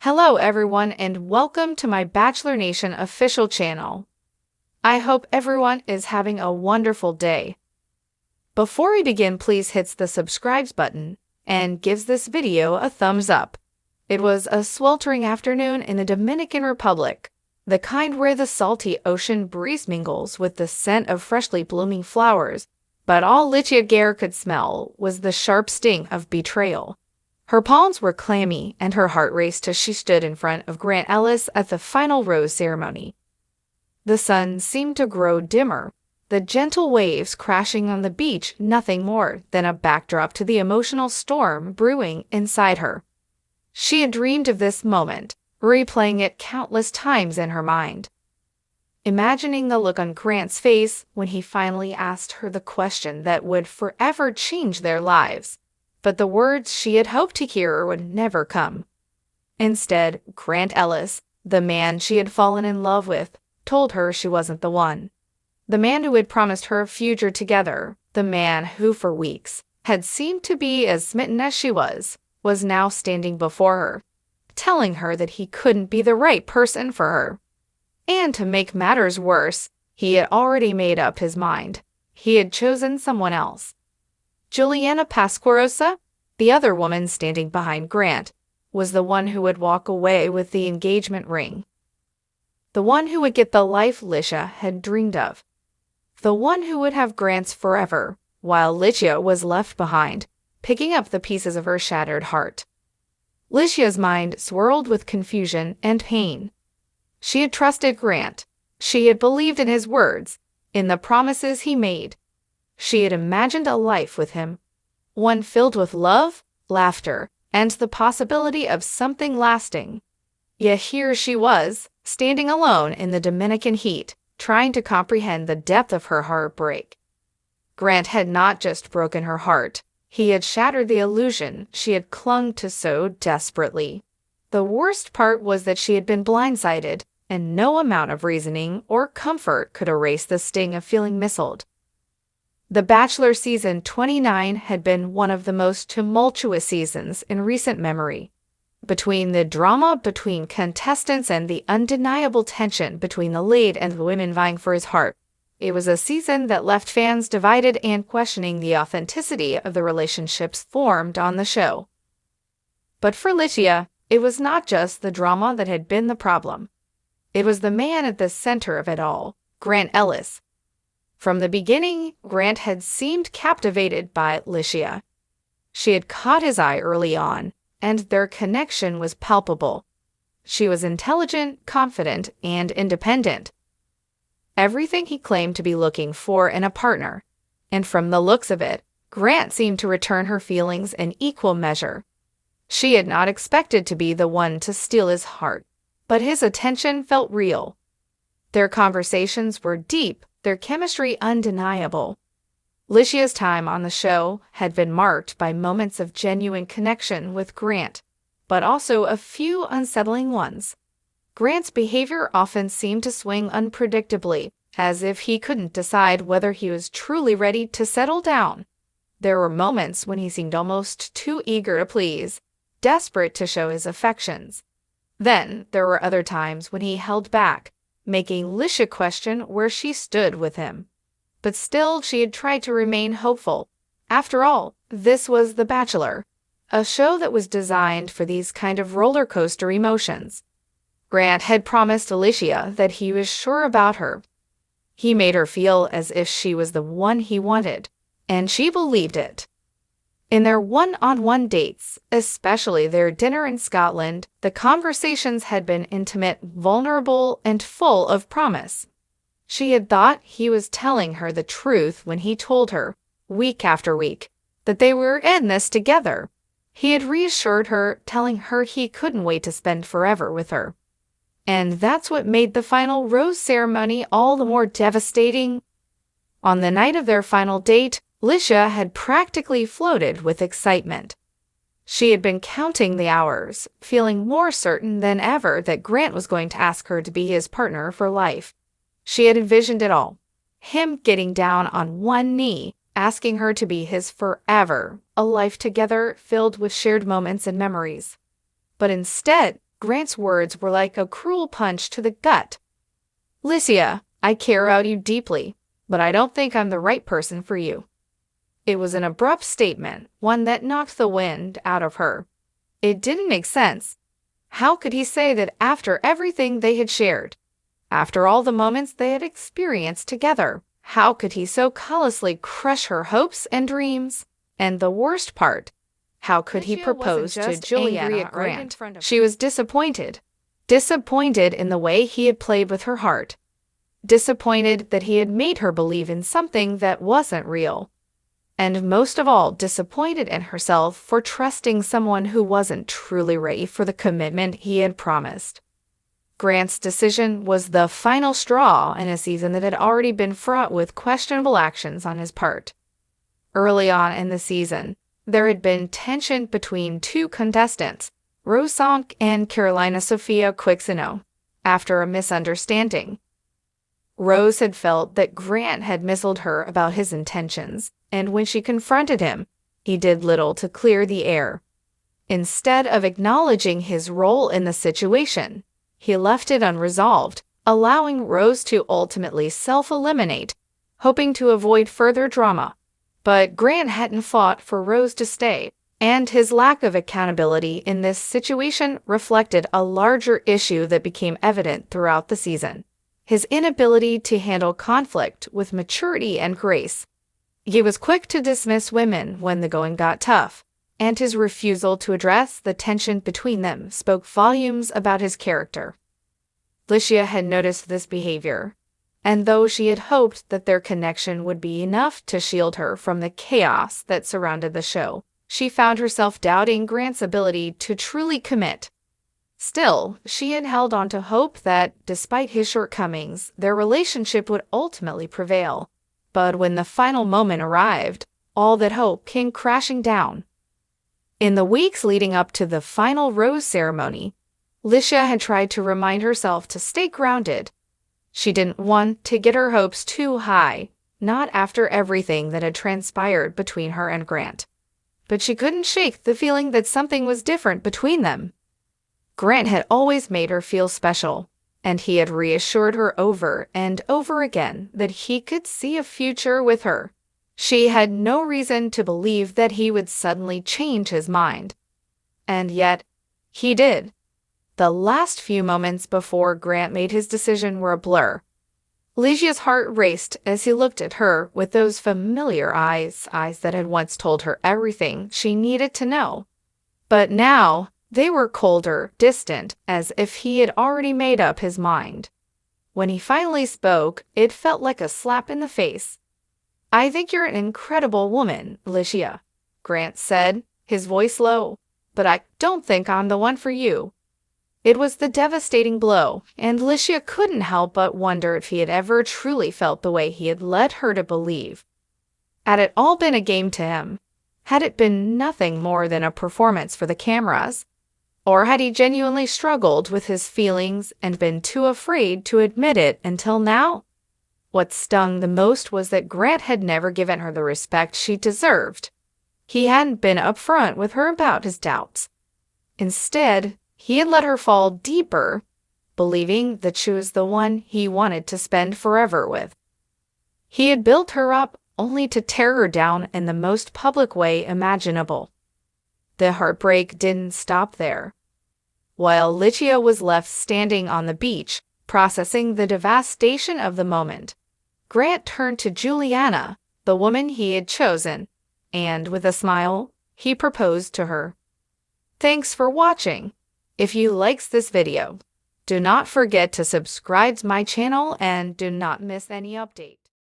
Hello everyone and welcome to my Bachelor Nation official channel. I hope everyone is having a wonderful day. Before we begin, please hit the subscribe button and gives this video a thumbs up. It was a sweltering afternoon in the Dominican Republic, the kind where the salty ocean breeze mingles with the scent of freshly blooming flowers, but all Litia Garr could smell was the sharp sting of betrayal. Her palms were clammy and her heart raced as she stood in front of Grant Ellis at the final rose ceremony. The sun seemed to grow dimmer, the gentle waves crashing on the beach nothing more than a backdrop to the emotional storm brewing inside her. She had dreamed of this moment, replaying it countless times in her mind. Imagining the look on Grant's face when he finally asked her the question that would forever change their lives. But the words she had hoped to hear would never come. Instead, Grant Ellis, the man she had fallen in love with, told her she wasn't the one. The man who had promised her a future together, the man who for weeks had seemed to be as smitten as she was now standing before her, telling her that he couldn't be the right person for her. And to make matters worse, he had already made up his mind. He had chosen someone else. Juliana Pasquarosa, the other woman standing behind Grant, was the one who would walk away with the engagement ring. The one who would get the life Litia had dreamed of. The one who would have Grant's forever, while Litia was left behind, picking up the pieces of her shattered heart. Litia's mind swirled with confusion and pain. She had trusted Grant. She had believed in his words, in the promises he made. She had imagined a life with him, one filled with love, laughter, and the possibility of something lasting. Yet here she was, standing alone in the Dominican heat, trying to comprehend the depth of her heartbreak. Grant had not just broken her heart, he had shattered the illusion she had clung to so desperately. The worst part was that she had been blindsided, and no amount of reasoning or comfort could erase the sting of feeling missold. The Bachelor season 29 had been one of the most tumultuous seasons in recent memory. Between the drama between contestants and the undeniable tension between the lead and the women vying for his heart, it was a season that left fans divided and questioning the authenticity of the relationships formed on the show. But for Litia, it was not just the drama that had been the problem. It was the man at the center of it all, Grant Ellis. From the beginning, Grant had seemed captivated by Litia. She had caught his eye early on, and their connection was palpable. She was intelligent, confident, and independent. Everything he claimed to be looking for in a partner, and from the looks of it, Grant seemed to return her feelings in equal measure. She had not expected to be the one to steal his heart, but his attention felt real. Their conversations were deep, their chemistry undeniable. Litia's time on the show had been marked by moments of genuine connection with Grant, but also a few unsettling ones. Grant's behavior often seemed to swing unpredictably, as if he couldn't decide whether he was truly ready to settle down. There were moments when he seemed almost too eager to please, desperate to show his affections. Then there were other times when he held back, making Litia question where she stood with him. But still, she had tried to remain hopeful. After all, this was The Bachelor, a show that was designed for these kind of roller coaster emotions. Grant had promised Litia that he was sure about her. He made her feel as if she was the one he wanted, and she believed it. In their one-on-one dates, especially their dinner in Scotland, the conversations had been intimate, vulnerable, and full of promise. She had thought he was telling her the truth when he told her, week after week, that they were in this together. He had reassured her, telling her he couldn't wait to spend forever with her. And that's what made the final rose ceremony all the more devastating. On the night of their final date, Litia had practically floated with excitement. She had been counting the hours, feeling more certain than ever that Grant was going to ask her to be his partner for life. She had envisioned it all. Him getting down on one knee, asking her to be his forever, a life together filled with shared moments and memories. But instead, Grant's words were like a cruel punch to the gut. "Litia, I care about you deeply, but I don't think I'm the right person for you." It was an abrupt statement, one that knocked the wind out of her. It didn't make sense. How could he say that after everything they had shared? After all the moments they had experienced together, how could he so callously crush her hopes and dreams? And the worst part, how could he propose to Juliana at Grant? She was disappointed. Disappointed in the way he had played with her heart. Disappointed that he had made her believe in something that wasn't real. And most of all, disappointed in herself for trusting someone who wasn't truly ready for the commitment he had promised. Grant's decision was the final straw in a season that had already been fraught with questionable actions on his part. Early on in the season, there had been tension between two contestants, Rose Sonk and Carolina Sofia Quixino, after a misunderstanding. Rose had felt that Grant had misled her about his intentions, and when she confronted him, he did little to clear the air. Instead of acknowledging his role in the situation, he left it unresolved, allowing Rose to ultimately self-eliminate, hoping to avoid further drama. But Grant hadn't fought for Rose to stay, and his lack of accountability in this situation reflected a larger issue that became evident throughout the season: his inability to handle conflict with maturity and grace. He was quick to dismiss women when the going got tough, and his refusal to address the tension between them spoke volumes about his character. Litia had noticed this behavior, and though she had hoped that their connection would be enough to shield her from the chaos that surrounded the show, she found herself doubting Grant's ability to truly commit. Still, she had held on to hope that, despite his shortcomings, their relationship would ultimately prevail. But when the final moment arrived, all that hope came crashing down. In the weeks leading up to the final rose ceremony, Litia had tried to remind herself to stay grounded. She didn't want to get her hopes too high, not after everything that had transpired between her and Grant. But she couldn't shake the feeling that something was different between them. Grant had always made her feel special, and he had reassured her over and over again that he could see a future with her. She had no reason to believe that he would suddenly change his mind. And yet, he did. The last few moments before Grant made his decision were a blur. Litia's heart raced as he looked at her with those familiar eyes that had once told her everything she needed to know. But now, they were colder, distant, as if he had already made up his mind. When he finally spoke, it felt like a slap in the face. "I think you're an incredible woman, Litia," Grant said, his voice low, "but I don't think I'm the one for you." It was the devastating blow, and Litia couldn't help but wonder if he had ever truly felt the way he had led her to believe. Had it all been a game to him? Had it been nothing more than a performance for the cameras? Or had he genuinely struggled with his feelings and been too afraid to admit it until now? What stung the most was that Grant had never given her the respect she deserved. He hadn't been upfront with her about his doubts. Instead, he had let her fall deeper, believing that she was the one he wanted to spend forever with. He had built her up only to tear her down in the most public way imaginable. The heartbreak didn't stop there. While Litia was left standing on the beach, processing the devastation of the moment, Grant turned to Juliana, the woman he had chosen, and with a smile, he proposed to her. Thanks for watching. If you liked this video, do not forget to subscribe to my channel and do not miss any updates.